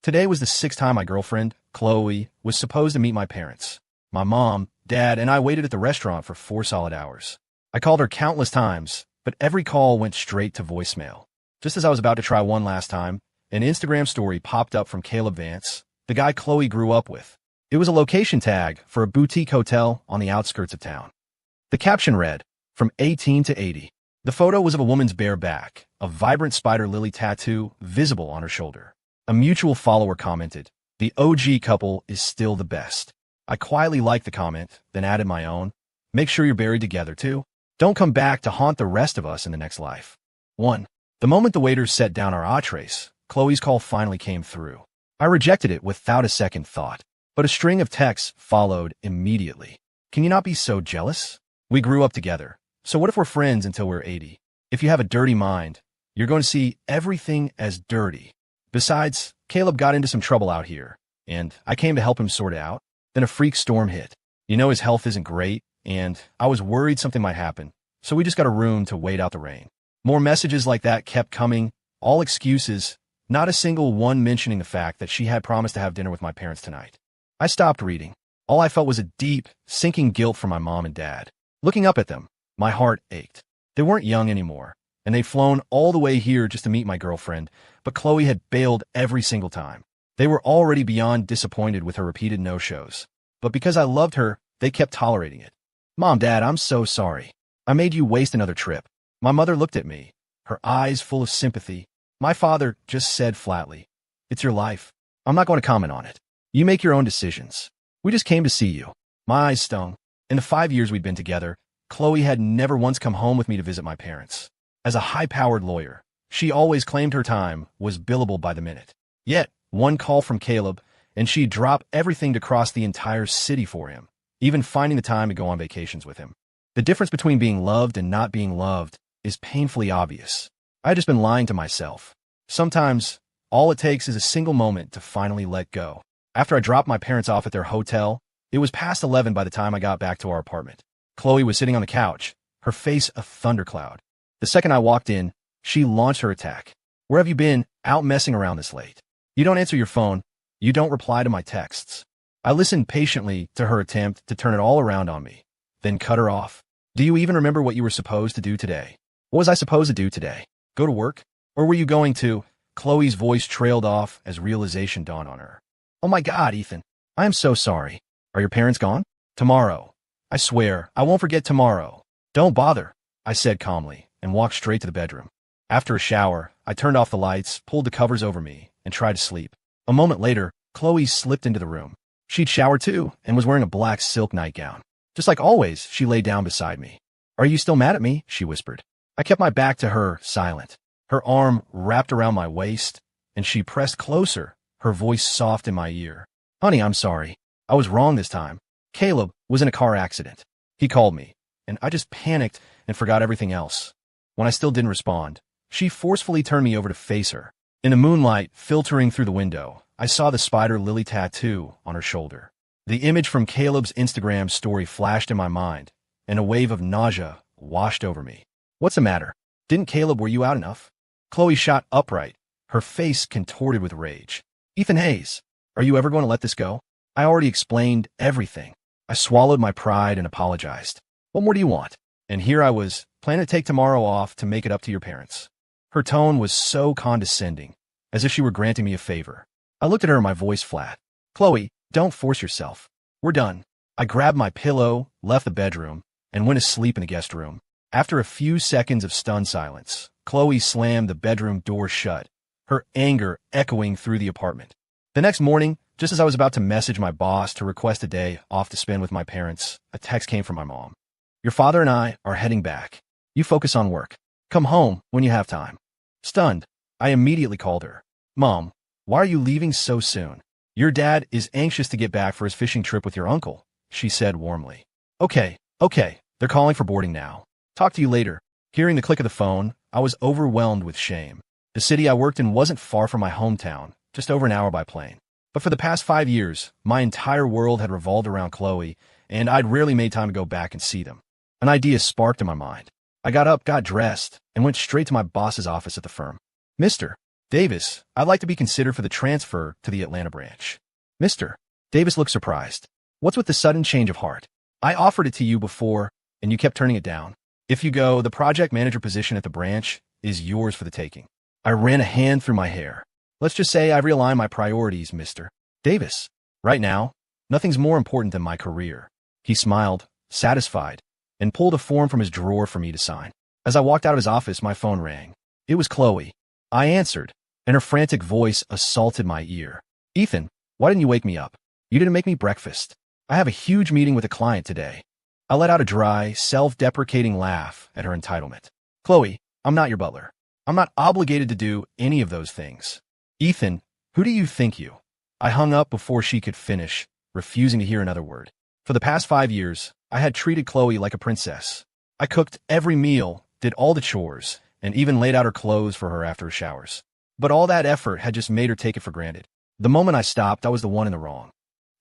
Today was the sixth time my girlfriend, Chloe, was supposed to meet my parents. My mom, dad, and I waited at the restaurant for 4 solid hours. I called her countless times, but every call went straight to voicemail. Just as I was about to try one last time, an Instagram story popped up from Caleb Vance, the guy Chloe grew up with. It was a location tag for a boutique hotel on the outskirts of town. The caption read, "From 18 to 80. The photo was of a woman's bare back, a vibrant spider lily tattoo visible on her shoulder. A mutual follower commented, "The OG couple is still the best." I quietly liked the comment, then added my own, "Make sure you're buried together, too. Don't come back to haunt the rest of us in the next life." 1. The moment the waiters set down our entrees, Chloe's call finally came through. I rejected it without a second thought, but a string of texts followed immediately. "Can you not be so jealous? We grew up together, so what if we're friends until we're 80? If you have a dirty mind, you're going to see everything as dirty. Besides, Caleb got into some trouble out here, and I came to help him sort it out. Then a freak storm hit. You know his health isn't great, and I was worried something might happen, so we just got a room to wait out the rain." More messages like that kept coming, all excuses, not a single one mentioning the fact that she had promised to have dinner with my parents tonight. I stopped reading. All I felt was a deep, sinking guilt for my mom and dad. Looking up at them, my heart ached. They weren't young anymore, and they'd flown all the way here just to meet my girlfriend, but Chloe had bailed every single time. They were already beyond disappointed with her repeated no-shows. But because I loved her, they kept tolerating it. "Mom, Dad, I'm so sorry. I made you waste another trip." My mother looked at me, her eyes full of sympathy. My father just said flatly, "It's your life. I'm not going to comment on it. You make your own decisions. We just came to see you." My eyes stung. In the 5 years we'd been together, Chloe had never once come home with me to visit my parents. As a high-powered lawyer, she always claimed her time was billable by the minute. Yet, one call from Caleb, and she'd drop everything to cross the entire city for him, even finding the time to go on vacations with him. The difference between being loved and not being loved is painfully obvious. I had just been lying to myself. Sometimes, all it takes is a single moment to finally let go. After I dropped my parents off at their hotel, it was past 11 by the time I got back to our apartment. Chloe was sitting on the couch, her face a thundercloud. The second I walked in, she launched her attack. "Where have you been, out messing around this late? You don't answer your phone. You don't reply to my texts." I listened patiently to her attempt to turn it all around on me, then cut her off. "Do you even remember what you were supposed to do today? What was I supposed to do today? Go to work? Or were you going to—" Chloe's voice trailed off as realization dawned on her. "Oh my God, Ethan. I am so sorry. Are your parents gone?" "Tomorrow. I swear, I won't forget tomorrow." "Don't bother," I said calmly, and walked straight to the bedroom. After a shower, I turned off the lights, pulled the covers over me, and tried to sleep. A moment later, Chloe slipped into the room. She'd showered too, and was wearing a black silk nightgown. Just like always, she lay down beside me. "Are you still mad at me?" she whispered. I kept my back to her, silent. Her arm wrapped around my waist, and she pressed closer, her voice soft in my ear. "Honey, I'm sorry. I was wrong this time. Caleb was in a car accident. He called me, and I just panicked and forgot everything else." When I still didn't respond, she forcefully turned me over to face her. In the moonlight filtering through the window, I saw the spider lily tattoo on her shoulder. The image from Caleb's Instagram story flashed in my mind, and a wave of nausea washed over me. "What's the matter? Didn't Caleb wear you out enough?" Chloe shot upright, her face contorted with rage. "Ethan Hayes, are you ever going to let this go? I already explained everything." I swallowed my pride and apologized. "What more do you want?" And here I was, planning to take tomorrow off to make it up to your parents. Her tone was so condescending, as if she were granting me a favor. I looked at her, my voice flat. "Chloe, don't force yourself. We're done." I grabbed my pillow, left the bedroom, and went to sleep in the guest room. After a few seconds of stunned silence, Chloe slammed the bedroom door shut, her anger echoing through the apartment. The next morning, just as I was about to message my boss to request a day off to spend with my parents, a text came from my mom. "Your father and I are heading back. You focus on work. Come home when you have time." Stunned, I immediately called her. "Mom, why are you leaving so soon? Your dad is anxious to get back for his fishing trip with your uncle," she said warmly. Okay, they're calling for boarding now. Talk to you later." Hearing the click of the phone, I was overwhelmed with shame. The city I worked in wasn't far from my hometown, just over an hour by plane. But for the past 5 years, my entire world had revolved around Chloe, and I'd rarely made time to go back and see them. An idea sparked in my mind. I got up, got dressed, and went straight to my boss's office at the firm. "Mister, Davis, I'd like to be considered for the transfer to the Atlanta branch. Mr. Davis looked surprised. What's with the sudden change of heart? I offered it to you before, and you kept turning it down. If you go, the project manager position at the branch is yours for the taking. I ran a hand through my hair. Let's just say I've realigned my priorities, Mr. Davis. Right now, nothing's more important than my career. He smiled, satisfied, and pulled a form from his drawer for me to sign. As I walked out of his office, my phone rang. It was Chloe. I answered, and her frantic voice assaulted my ear. Ethan, why didn't you wake me up? You didn't make me breakfast. I have a huge meeting with a client today. I let out a dry, self-deprecating laugh at her entitlement. Chloe, I'm not your butler. I'm not obligated to do any of those things. Ethan, who do you think you? I hung up before she could finish, refusing to hear another word. For the past 5 years, I had treated Chloe like a princess. I cooked every meal, did all the chores, and even laid out her clothes for her after her showers. But all that effort had just made her take it for granted. The moment I stopped, I was the one in the wrong.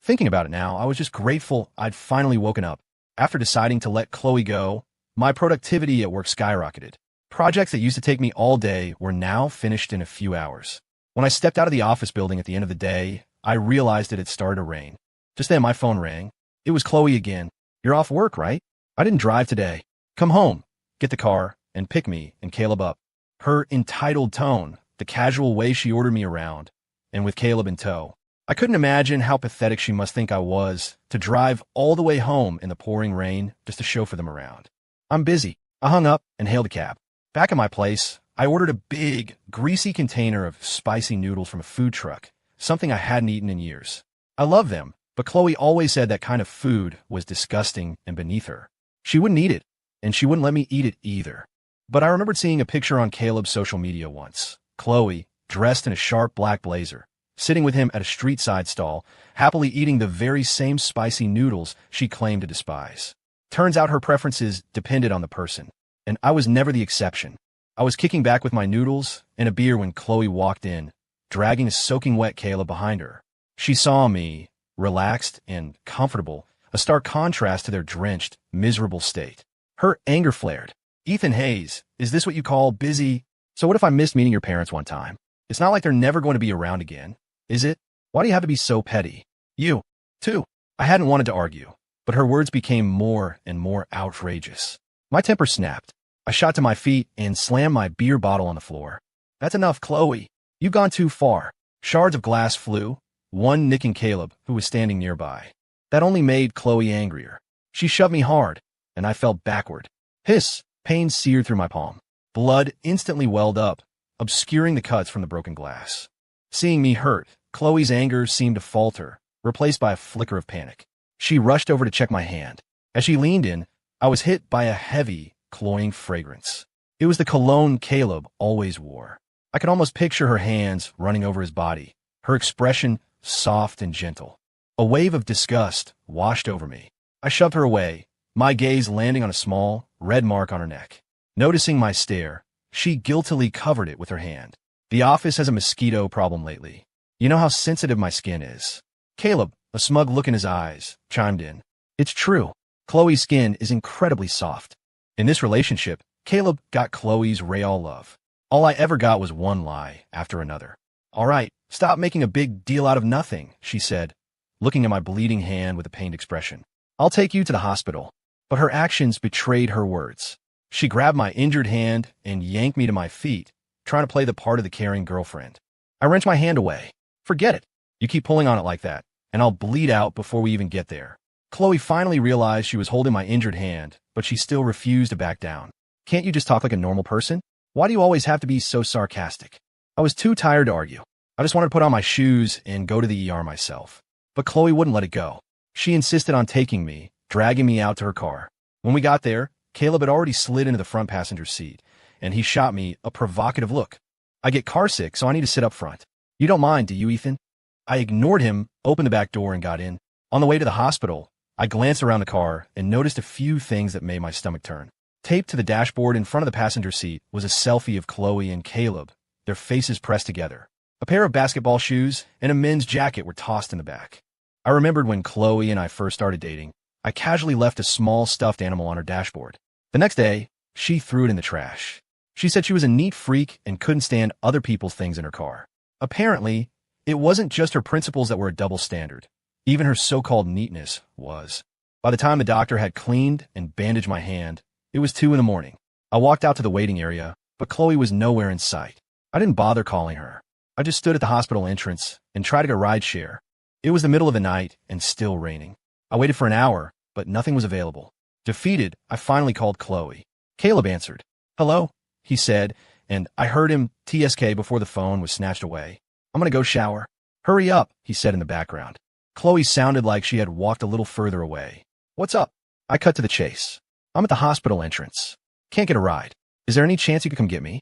Thinking about it now, I was just grateful I'd finally woken up. After deciding to let Chloe go, my productivity at work skyrocketed. Projects that used to take me all day were now finished in a few hours. When I stepped out of the office building at the end of the day, I realized it had started to rain. Just then my phone rang. It was Chloe again. You're off work, right? I didn't drive today. Come home, get the car, and pick me and Caleb up. Her entitled tone, the casual way she ordered me around, and with Caleb in tow. I couldn't imagine how pathetic she must think I was to drive all the way home in the pouring rain just to chauffeur them around. I'm busy. I hung up and hailed a cab. Back at my place, I ordered a big, greasy container of spicy noodles from a food truck, something I hadn't eaten in years. I love them, but Chloe always said that kind of food was disgusting and beneath her. She wouldn't eat it, and she wouldn't let me eat it either. But I remembered seeing a picture on Caleb's social media once. Chloe, dressed in a sharp black blazer, sitting with him at a street-side stall, happily eating the very same spicy noodles she claimed to despise. Turns out her preferences depended on the person, and I was never the exception. I was kicking back with my noodles and a beer when Chloe walked in, dragging a soaking wet Caleb behind her. She saw me, relaxed and comfortable, a stark contrast to their drenched, miserable state. Her anger flared. Ethan Hayes, is this what you call busy? So what if I missed meeting your parents one time? It's not like they're never going to be around again, is it? Why do you have to be so petty? You, too. I hadn't wanted to argue, but her words became more and more outrageous. My temper snapped. I shot to my feet and slammed my beer bottle on the floor. That's enough, Chloe. You've gone too far. Shards of glass flew, one nicking Caleb, who was standing nearby. That only made Chloe angrier. She shoved me hard, and I fell backward. Hiss! Pain seared through my palm. Blood instantly welled up, obscuring the cuts from the broken glass. Seeing me hurt, Chloe's anger seemed to falter, replaced by a flicker of panic. She rushed over to check my hand. As she leaned in, I was hit by a heavy, cloying fragrance. It was the cologne Caleb always wore. I could almost picture her hands running over his body, her expression soft and gentle. A wave of disgust washed over me. I shoved her away, my gaze landing on a small, red mark on her neck. Noticing my stare, she guiltily covered it with her hand. The office has a mosquito problem lately. You know how sensitive my skin is. Caleb, a smug look in his eyes, chimed in. It's true. Chloe's skin is incredibly soft. In this relationship, Caleb got Chloe's real love. All I ever got was one lie after another. All right, stop making a big deal out of nothing, she said, looking at my bleeding hand with a pained expression. I'll take you to the hospital. But her actions betrayed her words. She grabbed my injured hand and yanked me to my feet, trying to play the part of the caring girlfriend. I wrenched my hand away. Forget it. You keep pulling on it like that, and I'll bleed out before we even get there. Chloe finally realized she was holding my injured hand, but she still refused to back down. Can't you just talk like a normal person? Why do you always have to be so sarcastic? I was too tired to argue. I just wanted to put on my shoes and go to the ER myself. But Chloe wouldn't let it go. She insisted on taking me, dragging me out to her car. When we got there, Caleb had already slid into the front passenger seat, and he shot me a provocative look. I get carsick, so I need to sit up front. You don't mind, do you, Ethan? I ignored him, opened the back door, and got in. On the way to the hospital, I glanced around the car and noticed a few things that made my stomach turn. Taped to the dashboard in front of the passenger seat was a selfie of Chloe and Caleb, their faces pressed together. A pair of basketball shoes and a men's jacket were tossed in the back. I remembered when Chloe and I first started dating, I casually left a small stuffed animal on her dashboard. The next day, she threw it in the trash. She said she was a neat freak and couldn't stand other people's things in her car. Apparently, it wasn't just her principles that were a double standard. Even her so-called neatness was. By the time the doctor had cleaned and bandaged my hand, it was 2 in the morning. I walked out to the waiting area, but Chloe was nowhere in sight. I didn't bother calling her. I just stood at the hospital entrance and tried to get a ride share. It was the middle of the night and still raining. I waited for an hour, but nothing was available. Defeated, I finally called Chloe. Caleb answered. "Hello," he said, and I heard him TSK before the phone was snatched away. "I'm gonna go shower." "Hurry up," he said in the background. Chloe sounded like she had walked a little further away. "What's up?" I cut to the chase. "I'm at the hospital entrance. Can't get a ride. Is there any chance you could come get me?"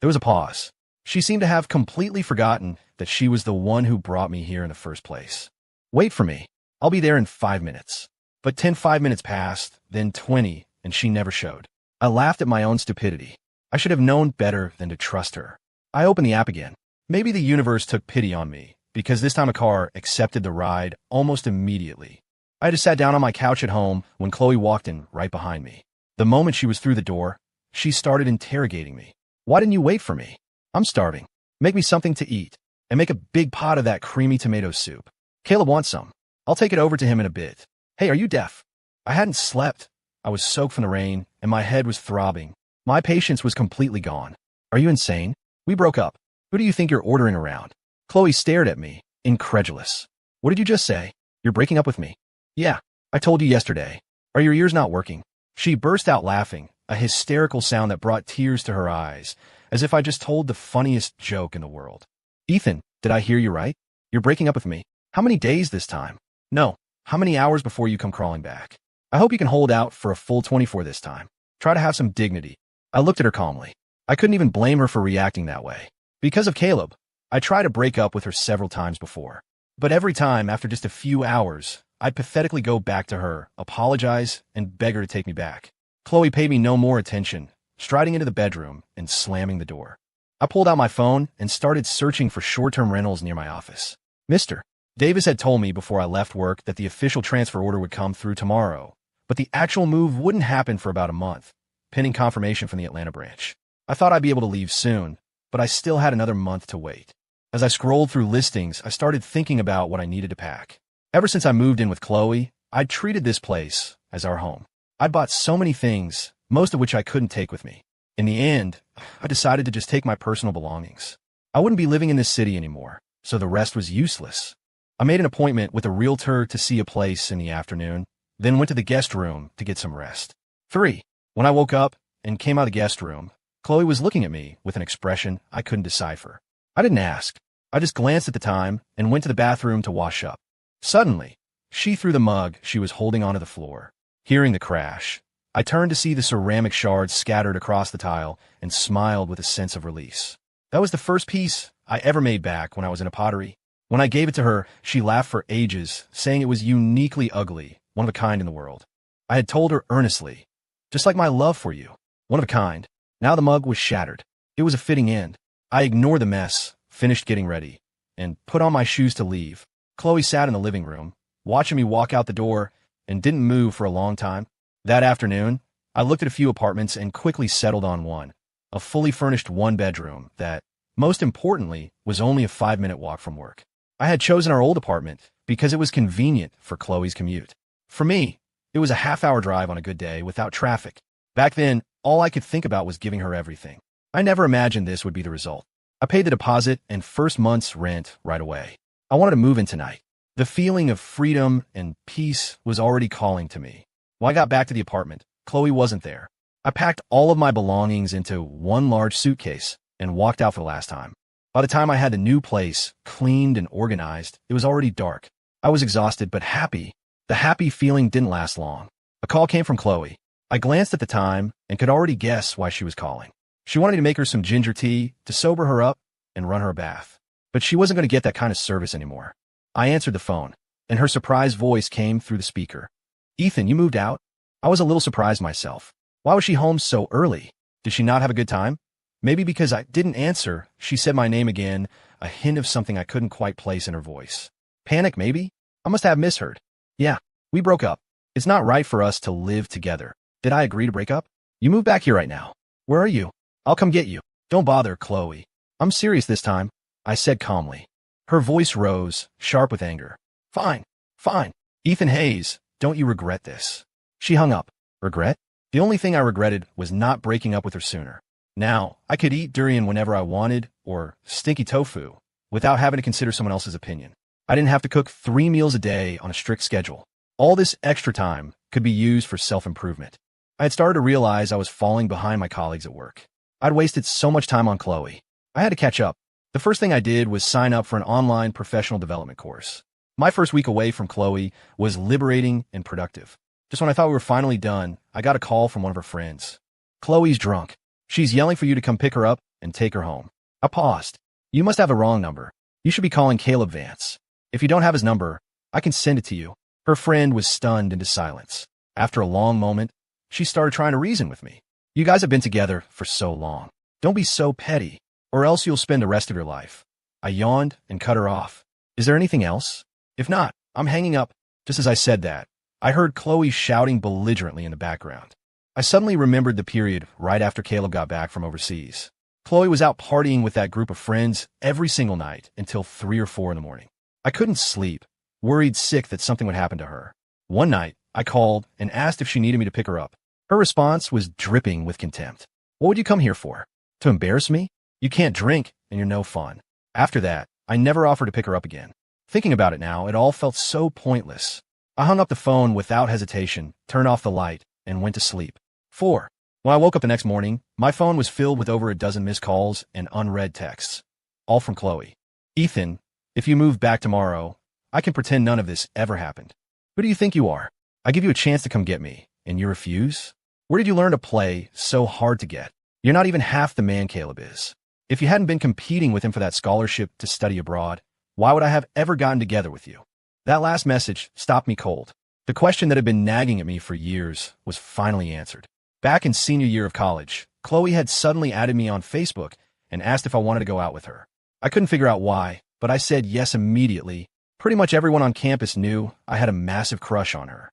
There was a pause. She seemed to have completely forgotten that she was the one who brought me here in the first place. "Wait for me. I'll be there in 5 minutes." But 5 minutes passed, then 20, and she never showed. I laughed at my own stupidity. I should have known better than to trust her. I opened the app again. Maybe the universe took pity on me, because this time a car accepted the ride almost immediately. I just sat down on my couch at home when Chloe walked in right behind me. The moment she was through the door, she started interrogating me. "Why didn't you wait for me? I'm starving. Make me something to eat, and make a big pot of that creamy tomato soup. Caleb wants some. I'll take it over to him in a bit. Hey, are you deaf?" I hadn't slept. I was soaked from the rain, and my head was throbbing. My patience was completely gone. "Are you insane? We broke up. Who do you think you're ordering around?" Chloe stared at me, incredulous. "What did you just say? You're breaking up with me?" "Yeah, I told you yesterday. Are your ears not working?" She burst out laughing, a hysterical sound that brought tears to her eyes, as if I just told the funniest joke in the world. "Ethan, did I hear you right? You're breaking up with me. How many days this time?" "No. How many hours before you come crawling back? I hope you can hold out for a full 24 this time. Try to have some dignity." I looked at her calmly. I couldn't even blame her for reacting that way. Because of Caleb, I tried to break up with her several times before. But every time, after just a few hours, I'd pathetically go back to her, apologize, and beg her to take me back. Chloe paid me no more attention, striding into the bedroom and slamming the door. I pulled out my phone and started searching for short-term rentals near my office. Mr. Davis had told me before I left work that the official transfer order would come through tomorrow, but the actual move wouldn't happen for about a month, pending confirmation from the Atlanta branch. I thought I'd be able to leave soon, but I still had another month to wait. As I scrolled through listings, I started thinking about what I needed to pack. Ever since I moved in with Chloe, I'd treated this place as our home. I'd bought so many things, most of which I couldn't take with me. In the end, I decided to just take my personal belongings. I wouldn't be living in this city anymore, so the rest was useless. I made an appointment with a realtor to see a place in the afternoon, then went to the guest room to get some rest. 3. When I woke up and came out of the guest room, Chloe was looking at me with an expression I couldn't decipher. I didn't ask. I just glanced at the time and went to the bathroom to wash up. Suddenly, she threw the mug she was holding onto the floor. Hearing the crash, I turned to see the ceramic shards scattered across the tile and smiled with a sense of release. That was the first piece I ever made back when I was in a pottery. When I gave it to her, she laughed for ages, saying it was uniquely ugly, one of a kind in the world. I had told her earnestly, just like my love for you, one of a kind. Now the mug was shattered. It was a fitting end. I ignored the mess, finished getting ready, and put on my shoes to leave. Chloe sat in the living room, watching me walk out the door, and didn't move for a long time. That afternoon, I looked at a few apartments and quickly settled on one, a fully furnished one-bedroom that, most importantly, was only a 5-minute walk from work. I had chosen our old apartment because it was convenient for Chloe's commute. For me, it was a half-hour drive on a good day without traffic. Back then, all I could think about was giving her everything. I never imagined this would be the result. I paid the deposit and first month's rent right away. I wanted to move in tonight. The feeling of freedom and peace was already calling to me. When I got back to the apartment, Chloe wasn't there. I packed all of my belongings into one large suitcase and walked out for the last time. By the time I had the new place cleaned and organized, it was already dark. I was exhausted but happy. The happy feeling didn't last long. A call came from Chloe. I glanced at the time and could already guess why she was calling. She wanted me to make her some ginger tea to sober her up and run her a bath. But she wasn't going to get that kind of service anymore. I answered the phone, and her surprised voice came through the speaker. "Ethan, you moved out?" I was a little surprised myself. Why was she home so early? Did she not have a good time? Maybe because I didn't answer, she said my name again, a hint of something I couldn't quite place in her voice. Panic, maybe? I must have misheard. "Yeah, we broke up. It's not right for us to live together." "Did I agree to break up?" "You moved back here right now. Where are you?" I'll come get you. Don't bother, Chloe. I'm serious this time, I said calmly. Her voice rose, sharp with anger. Fine, fine. Ethan Hayes, don't you regret this? She hung up. Regret? The only thing I regretted was not breaking up with her sooner. Now, I could eat durian whenever I wanted, or stinky tofu, without having to consider someone else's opinion. I didn't have to cook 3 meals a day on a strict schedule. All this extra time could be used for self-improvement. I had started to realize I was falling behind my colleagues at work. I'd wasted so much time on Chloe. I had to catch up. The first thing I did was sign up for an online professional development course. My first week away from Chloe was liberating and productive. Just when I thought we were finally done, I got a call from one of her friends. Chloe's drunk. She's yelling for you to come pick her up and take her home. I paused. You must have a wrong number. You should be calling Caleb Vance. If you don't have his number, I can send it to you. Her friend was stunned into silence. After a long moment, she started trying to reason with me. You guys have been together for so long. Don't be so petty, or else you'll spend the rest of your life. I yawned and cut her off. Is there anything else? If not, I'm hanging up. Just as I said that, I heard Chloe shouting belligerently in the background. I suddenly remembered the period right after Caleb got back from overseas. Chloe was out partying with that group of friends every single night until 3 or 4 in the morning. I couldn't sleep, worried sick that something would happen to her. One night, I called and asked if she needed me to pick her up. Her response was dripping with contempt. What would you come here for? To embarrass me? You can't drink, and you're no fun. After that, I never offered to pick her up again. Thinking about it now, it all felt so pointless. I hung up the phone without hesitation, turned off the light, and went to sleep. 4. When I woke up the next morning, my phone was filled with over a dozen missed calls and unread texts. All from Chloe. Ethan, if you move back tomorrow, I can pretend none of this ever happened. Who do you think you are? I give you a chance to come get me, and you refuse? Where did you learn to play so hard to get? You're not even half the man Caleb is. If you hadn't been competing with him for that scholarship to study abroad, why would I have ever gotten together with you? That last message stopped me cold. The question that had been nagging at me for years was finally answered. Back in senior year of college, Chloe had suddenly added me on Facebook and asked if I wanted to go out with her. I couldn't figure out why, but I said yes immediately. Pretty much everyone on campus knew I had a massive crush on her.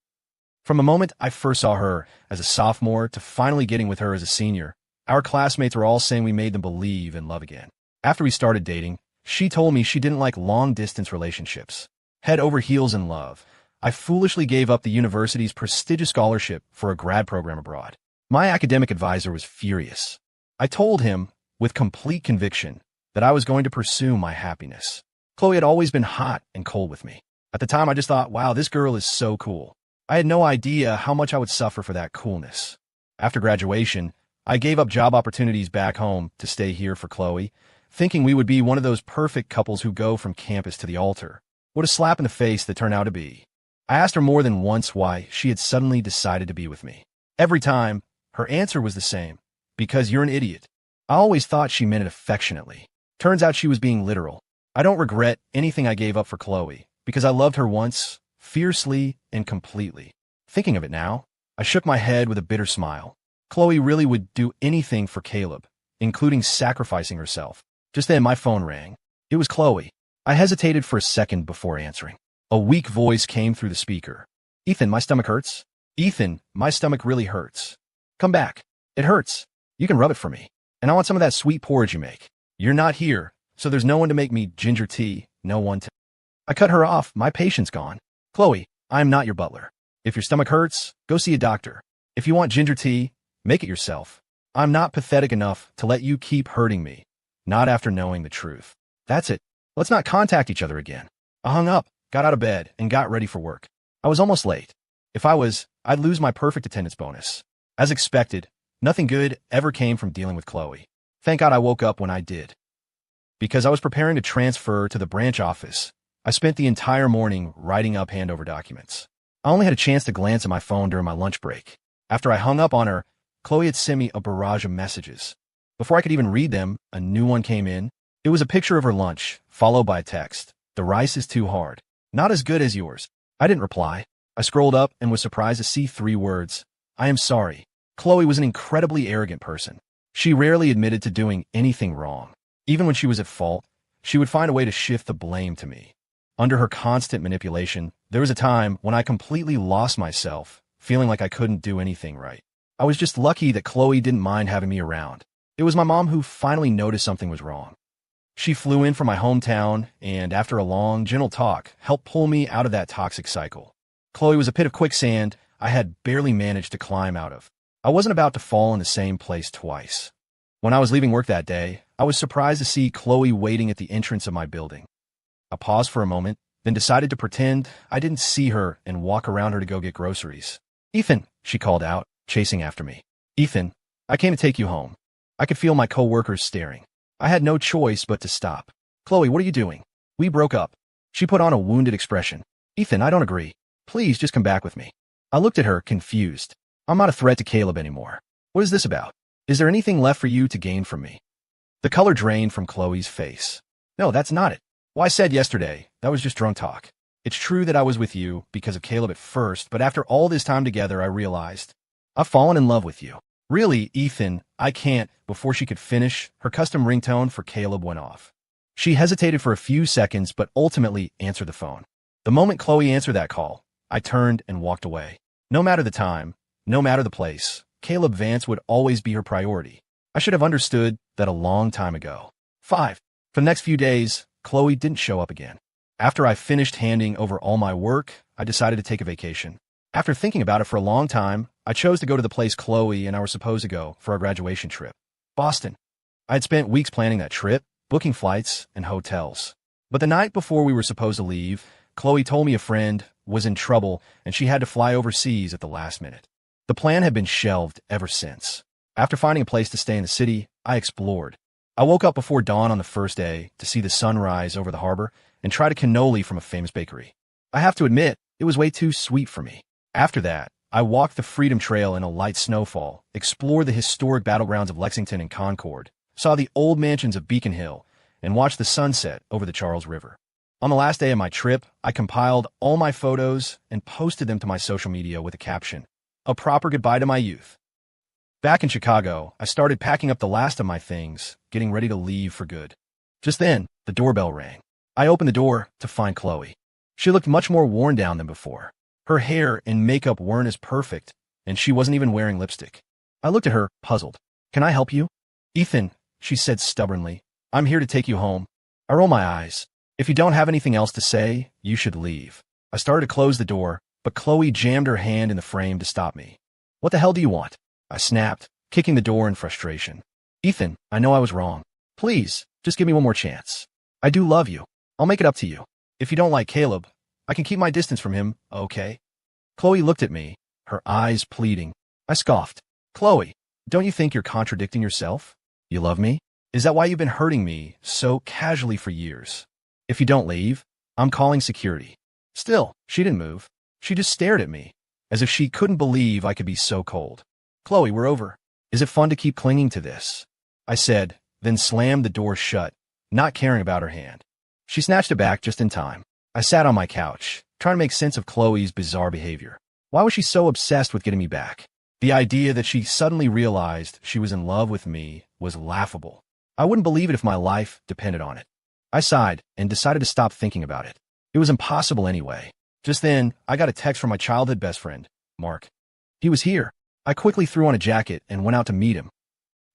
From the moment I first saw her as a sophomore to finally getting with her as a senior, our classmates were all saying we made them believe in love again. After we started dating, she told me she didn't like long-distance relationships. Head over heels in love, I foolishly gave up the university's prestigious scholarship for a grad program abroad. My academic advisor was furious. I told him, with complete conviction, that I was going to pursue my happiness. Chloe had always been hot and cold with me. At the time, I just thought, wow, this girl is so cool. I had no idea how much I would suffer for that coolness. After graduation, I gave up job opportunities back home to stay here for Chloe, thinking we would be one of those perfect couples who go from campus to the altar. What a slap in the face that turned out to be. I asked her more than once why she had suddenly decided to be with me. Every time, her answer was the same. Because you're an idiot. I always thought she meant it affectionately. Turns out she was being literal. I don't regret anything I gave up for Chloe, because I loved her once, fiercely and completely. Thinking of it now, I shook my head with a bitter smile. Chloe really would do anything for Caleb, including sacrificing herself. Just then my phone rang. It was Chloe. I hesitated for a second before answering. A weak voice came through the speaker. Ethan, my stomach hurts. Ethan, my stomach really hurts. Come back. It hurts. You can rub it for me. And I want some of that sweet porridge you make. You're not here, so there's no one to make me ginger tea, no one to... I cut her off. My patience gone. Chloe, I'm not your butler. If your stomach hurts, go see a doctor. If you want ginger tea, make it yourself. I'm not pathetic enough to let you keep hurting me. Not after knowing the truth. That's it. Let's not contact each other again. I hung up, got out of bed, and got ready for work. I was almost late. If I was, I'd lose my perfect attendance bonus. As expected, nothing good ever came from dealing with Chloe. Thank God I woke up when I did. Because I was preparing to transfer to the branch office, I spent the entire morning writing up handover documents. I only had a chance to glance at my phone during my lunch break. After I hung up on her, Chloe had sent me a barrage of messages. Before I could even read them, a new one came in. It was a picture of her lunch, followed by a text. The rice is too hard. Not as good as yours. I didn't reply. I scrolled up and was surprised to see 3 words. I am sorry. Chloe was an incredibly arrogant person. She rarely admitted to doing anything wrong. Even when she was at fault, she would find a way to shift the blame to me. Under her constant manipulation, there was a time when I completely lost myself, feeling like I couldn't do anything right. I was just lucky that Chloe didn't mind having me around. It was my mom who finally noticed something was wrong. She flew in from my hometown and, after a long, gentle talk, helped pull me out of that toxic cycle. Chloe was a pit of quicksand I had barely managed to climb out of. I wasn't about to fall in the same place twice. When I was leaving work that day, I was surprised to see Chloe waiting at the entrance of my building. I paused for a moment, then decided to pretend I didn't see her and walk around her to go get groceries. "Ethan," she called out, chasing after me. "Ethan, I came to take you home." I could feel my coworkers staring. I had no choice but to stop. "Chloe, what are you doing? We broke up." She put on a wounded expression. "Ethan, I don't agree. Please just come back with me." I looked at her, confused. "I'm not a threat to Caleb anymore. What is this about? Is there anything left for you to gain from me?" The color drained from Chloe's face. "No, that's not it. Well, I said yesterday, that was just drunk talk. It's true that I was with you because of Caleb at first, but after all this time together, I realized I've fallen in love with you. Really, Ethan, I can't." Before she could finish, her custom ringtone for Caleb went off. She hesitated for a few seconds, but ultimately answered the phone. The moment Chloe answered that call, I turned and walked away. No matter the time, no matter the place, Caleb Vance would always be her priority. I should have understood that a long time ago. 5. For the next few days, Chloe didn't show up again. After I finished handing over all my work, I decided to take a vacation. After thinking about it for a long time, I chose to go to the place Chloe and I were supposed to go for our graduation trip. Boston. I had spent weeks planning that trip, booking flights and hotels. But the night before we were supposed to leave, Chloe told me a friend was in trouble and she had to fly overseas at the last minute. The plan had been shelved ever since. After finding a place to stay in the city, I explored. I woke up before dawn on the first day to see the sun rise over the harbor and tried a cannoli from a famous bakery. I have to admit, it was way too sweet for me. After that, I walked the Freedom Trail in a light snowfall, explored the historic battlegrounds of Lexington and Concord, saw the old mansions of Beacon Hill, and watched the sunset over the Charles River. On the last day of my trip, I compiled all my photos and posted them to my social media with a caption, "A proper goodbye to my youth." Back in Chicago, I started packing up the last of my things, getting ready to leave for good. Just then, the doorbell rang. I opened the door to find Chloe. She looked much more worn down than before. Her hair and makeup weren't as perfect, and she wasn't even wearing lipstick. I looked at her, puzzled. "Can I help you?" "Ethan," she said stubbornly, "I'm here to take you home." I rolled my eyes. "If you don't have anything else to say, you should leave." I started to close the door, but Chloe jammed her hand in the frame to stop me. "What the hell do you want?" I snapped, kicking the door in frustration. "Ethan, I know I was wrong. Please, just give me one more chance. I do love you. I'll make it up to you. If you don't like Caleb, I can keep my distance from him, okay?" Chloe looked at me, her eyes pleading. I scoffed. "Chloe, don't you think you're contradicting yourself? You love me? Is that why you've been hurting me so casually for years? If you don't leave, I'm calling security." Still, she didn't move. She just stared at me, as if she couldn't believe I could be so cold. "Chloe, we're over. Is it fun to keep clinging to this?" I said, then slammed the door shut, not caring about her hand. She snatched it back just in time. I sat on my couch, trying to make sense of Chloe's bizarre behavior. Why was she so obsessed with getting me back? The idea that she suddenly realized she was in love with me was laughable. I wouldn't believe it if my life depended on it. I sighed and decided to stop thinking about it. It was impossible anyway. Just then, I got a text from my childhood best friend, Mark. He was here. I quickly threw on a jacket and went out to meet him.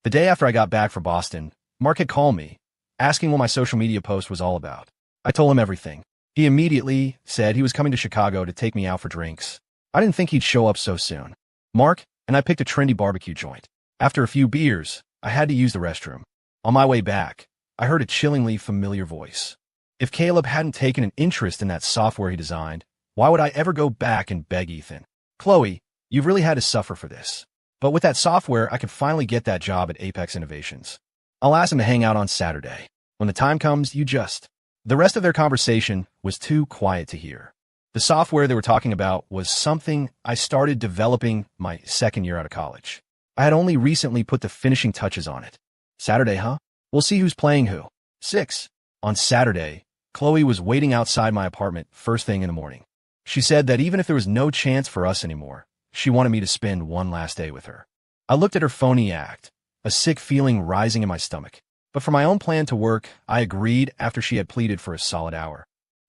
The day after I got back from Boston, Mark had called me, asking what my social media post was all about. I told him everything. He immediately said he was coming to Chicago to take me out for drinks. I didn't think he'd show up so soon. Mark and I picked a trendy barbecue joint. After a few beers, I had to use the restroom. On my way back, I heard a chillingly familiar voice. If Caleb hadn't taken an interest in that software he designed, why would I ever go back and beg Ethan? "Chloe, you've really had to suffer for this. But with that software, I could finally get that job at Apex Innovations. I'll ask him to hang out on Saturday. When the time comes, you just..." The rest of their conversation was too quiet to hear. The software they were talking about was something I started developing my second year out of college. I had only recently put the finishing touches on it. "Saturday, huh? We'll see who's playing who." 6. On Saturday, Chloe was waiting outside my apartment first thing in the morning. She said that even if there was no chance for us anymore, she wanted me to spend one last day with her. I looked at her phony act, a sick feeling rising in my stomach. But for my own plan to work, I agreed after she had pleaded for a solid hour.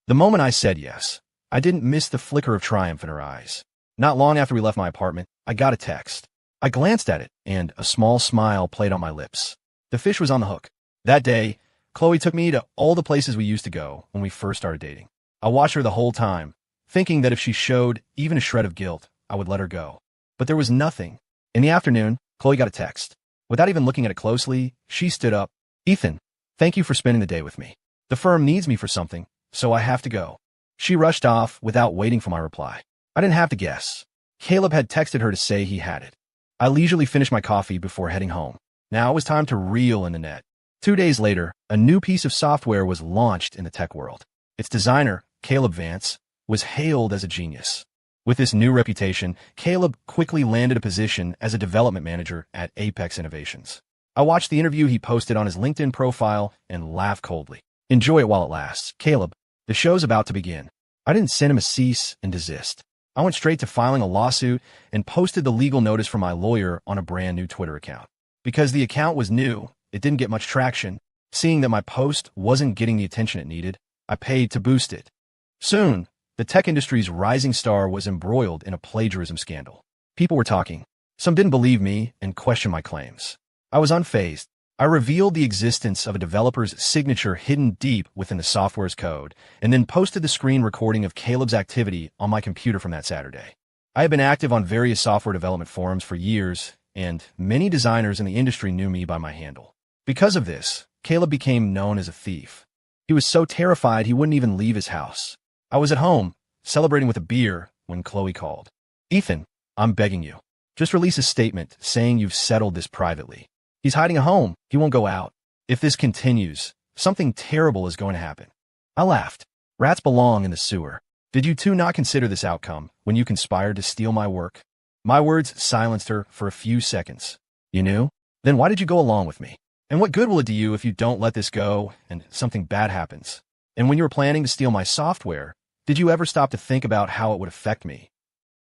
The moment I said yes, I didn't miss the flicker of triumph in her eyes. Not long after we left my apartment, I got a text. I glanced at it, and a small smile played on my lips. The fish was on the hook. That day, Chloe took me to all the places we used to go when we first started dating. I watched her the whole time, thinking that if she showed even a shred of guilt, I would let her go. But there was nothing. In the afternoon, Chloe got a text. Without even looking at it closely, she stood up. "Ethan, thank you for spending the day with me. The firm needs me for something, so I have to go." She rushed off without waiting for my reply. I didn't have to guess. Caleb had texted her to say he had it. I leisurely finished my coffee before heading home. Now it was time to reel in the net. 2 days later, a new piece of software was launched in the tech world. Its designer, Caleb Vance, was hailed as a genius. With this new reputation, Caleb quickly landed a position as a development manager at Apex Innovations. I watched the interview he posted on his LinkedIn profile and laughed coldly. "Enjoy it while it lasts, Caleb. The show's about to begin." I didn't send him a cease and desist. I went straight to filing a lawsuit and posted the legal notice from my lawyer on a brand new Twitter account. Because the account was new, it didn't get much traction. Seeing that my post wasn't getting the attention it needed, I paid to boost it. Soon, the tech industry's rising star was embroiled in a plagiarism scandal. People were talking. Some didn't believe me and questioned my claims. I was unfazed. I revealed the existence of a developer's signature hidden deep within the software's code, and then posted the screen recording of Caleb's activity on my computer from that Saturday. I had been active on various software development forums for years, and many designers in the industry knew me by my handle. Because of this, Caleb became known as a thief. He was so terrified he wouldn't even leave his house. I was at home, celebrating with a beer, when Chloe called. "Ethan, I'm begging you. Just release a statement saying you've settled this privately. He's hiding at home. He won't go out. If this continues, something terrible is going to happen." I laughed. Rats belong in the sewer. Did you two not consider this outcome when you conspired to steal my work? My words silenced her for a few seconds. "You knew? Then why did you go along with me? And what good will it do you if you don't let this go and something bad happens? And when you were planning to steal my software, did you ever stop to think about how it would affect me?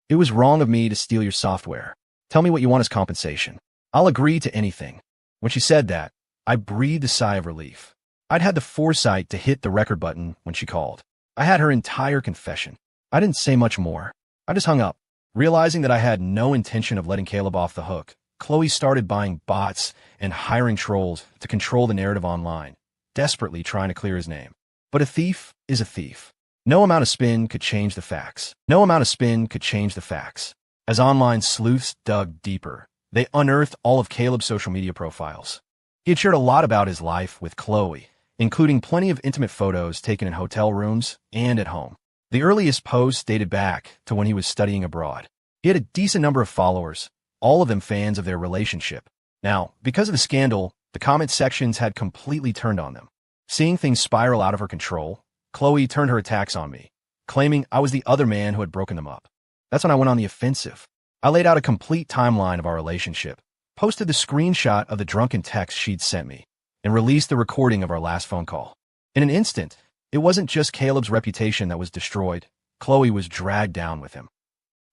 It was wrong of me to steal your software. Tell me what you want as compensation. I'll agree to anything." When she said that, I breathed a sigh of relief. I'd had the foresight to hit the record button when she called. I had her entire confession. I didn't say much more. I just hung up. Realizing that I had no intention of letting Caleb off the hook, Chloe started buying bots and hiring trolls to control the narrative online, desperately trying to clear his name. But a thief is a thief. No amount of spin could change the facts. No amount of spin could change the facts. As online sleuths dug deeper, they unearthed all of Caleb's social media profiles. He had shared a lot about his life with Chloe, including plenty of intimate photos taken in hotel rooms and at home. The earliest posts dated back to when he was studying abroad. He had a decent number of followers, all of them fans of their relationship. Now, because of the scandal, the comment sections had completely turned on them. Seeing things spiral out of her control, Chloe turned her attacks on me, claiming I was the other man who had broken them up. That's when I went on the offensive. I laid out a complete timeline of our relationship, posted the screenshot of the drunken text she'd sent me, and released the recording of our last phone call. In an instant, it wasn't just Caleb's reputation that was destroyed. Chloe was dragged down with him.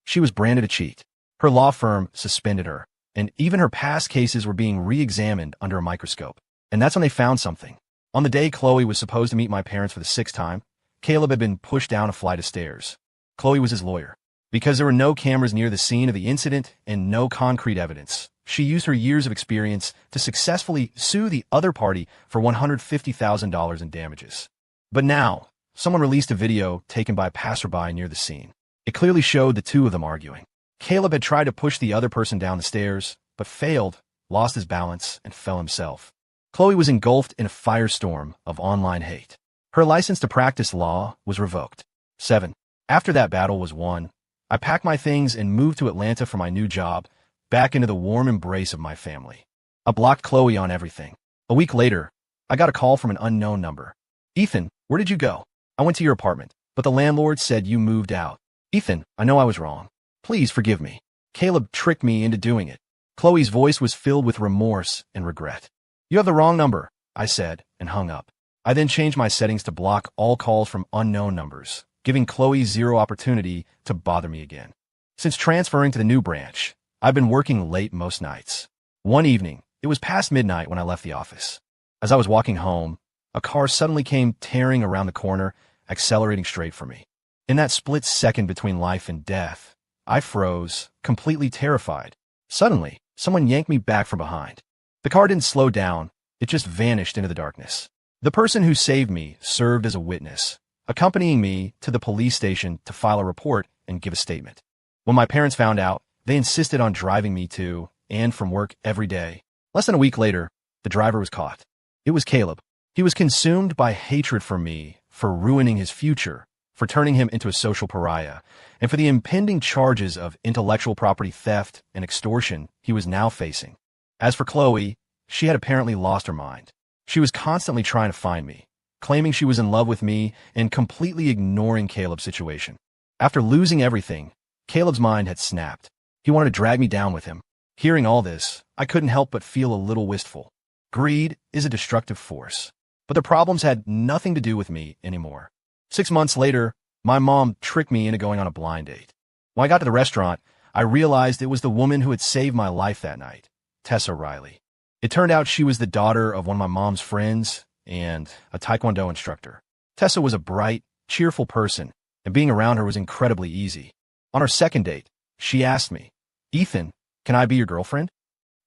She was branded a cheat. Her law firm suspended her, and even her past cases were being re-examined under a microscope. And that's when they found something. On the day Chloe was supposed to meet my parents for the 6th time, Caleb had been pushed down a flight of stairs. Chloe was his lawyer. Because there were no cameras near the scene of the incident and no concrete evidence, she used her years of experience to successfully sue the other party for $150,000 in damages. But now, someone released a video taken by a passerby near the scene. It clearly showed the two of them arguing. Caleb had tried to push the other person down the stairs, but failed, lost his balance, and fell himself. Chloe was engulfed in a firestorm of online hate. Her license to practice law was revoked. 7. After that battle was won, I packed my things and moved to Atlanta for my new job, back into the warm embrace of my family. I blocked Chloe on everything. A week later, I got a call from an unknown number. "Ethan, where did you go?" "I went to your apartment, but the landlord said you moved out." "Ethan, I know I was wrong. Please forgive me. Caleb tricked me into doing it." Chloe's voice was filled with remorse and regret. "You have the wrong number," I said, and hung up. I then changed my settings to block all calls from unknown numbers, giving Chloe zero opportunity to bother me again. Since transferring to the new branch, I've been working late most nights. One evening, it was past midnight when I left the office. As I was walking home, a car suddenly came tearing around the corner, accelerating straight for me. In that split second between life and death, I froze, completely terrified. Suddenly, someone yanked me back from behind. The car didn't slow down, It just vanished into the darkness. The person who saved me served as a witness, accompanying me to the police station to file a report and give a statement. When my parents found out, they insisted on driving me to and from work every day. Less than a week later, the driver was caught. It was Caleb. He was consumed by hatred for me, for ruining his future, for turning him into a social pariah, and for the impending charges of intellectual property theft and extortion he was now facing. As for Chloe, she had apparently lost her mind. She was constantly trying to find me, claiming she was in love with me and completely ignoring Caleb's situation. After losing everything, Caleb's mind had snapped. He wanted to drag me down with him. Hearing all this, I couldn't help but feel a little wistful. Greed is a destructive force. But the problems had nothing to do with me anymore. 6 months later, my mom tricked me into going on a blind date. When I got to the restaurant, I realized it was the woman who had saved my life that night, Tessa Riley. It turned out she was the daughter of one of my mom's friends and a Taekwondo instructor. Tessa was a bright, cheerful person, and being around her was incredibly easy. On our second date, she asked me, "Ethan, can I be your girlfriend?"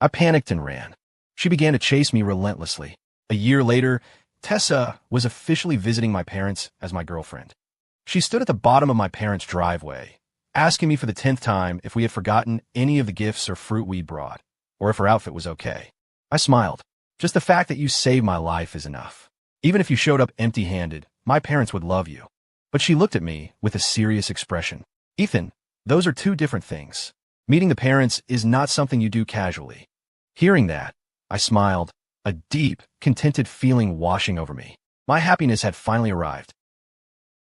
I panicked and ran. She began to chase me relentlessly. A year later, Tessa was officially visiting my parents as my girlfriend. She stood at the bottom of my parents' driveway, asking me for the 10th time if we had forgotten any of the gifts or fruit we brought, or if her outfit was okay. I smiled. Just the fact that you saved my life is enough. Even if you showed up empty-handed, my parents would love you. But she looked at me with a serious expression. "Ethan, those are two different things. Meeting the parents is not something you do casually." Hearing that, I smiled, a deep, contented feeling washing over me. My happiness had finally arrived.